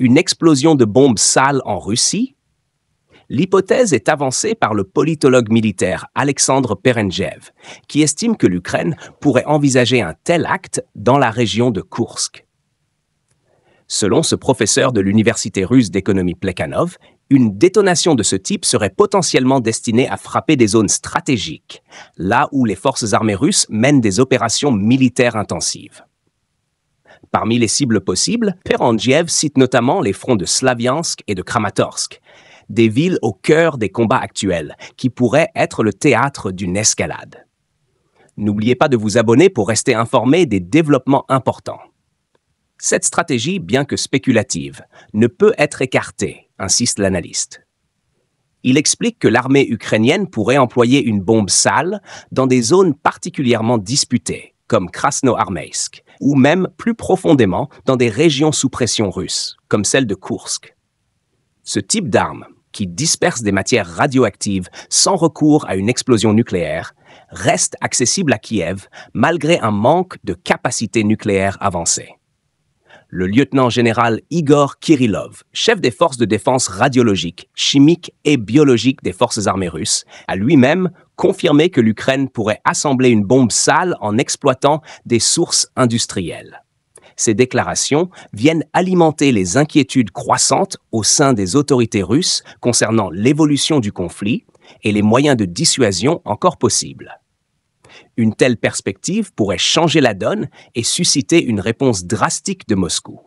une explosion de bombes sales en Russie? L'hypothèse est avancée par le politologue militaire Alexandre Perenjev, qui estime que l'Ukraine pourrait envisager un tel acte dans la région de Koursk. Selon ce professeur de l'université russe d'économie Plekhanov, une détonation de ce type serait potentiellement destinée à frapper des zones stratégiques, là où les forces armées russes mènent des opérations militaires intensives. Parmi les cibles possibles, Perenjev cite notamment les fronts de Slaviansk et de Kramatorsk, des villes au cœur des combats actuels, qui pourraient être le théâtre d'une escalade. N'oubliez pas de vous abonner pour rester informé des développements importants. Cette stratégie, bien que spéculative, ne peut être écartée, insiste l'analyste. Il explique que l'armée ukrainienne pourrait employer une bombe sale dans des zones particulièrement disputées, comme Krasnoarmeïsk, ou même plus profondément dans des régions sous pression russe, comme celle de Koursk. Ce type d'arme, qui disperse des matières radioactives sans recours à une explosion nucléaire, reste accessible à Kiev malgré un manque de capacité nucléaire avancée. Le lieutenant-général Igor Kirillov, chef des forces de défense radiologiques, chimiques et biologiques des forces armées russes, a lui-même confirmé que l'Ukraine pourrait assembler une bombe sale en exploitant des sources industrielles. Ces déclarations viennent alimenter les inquiétudes croissantes au sein des autorités russes concernant l'évolution du conflit et les moyens de dissuasion encore possibles. Une telle perspective pourrait changer la donne et susciter une réponse drastique de Moscou.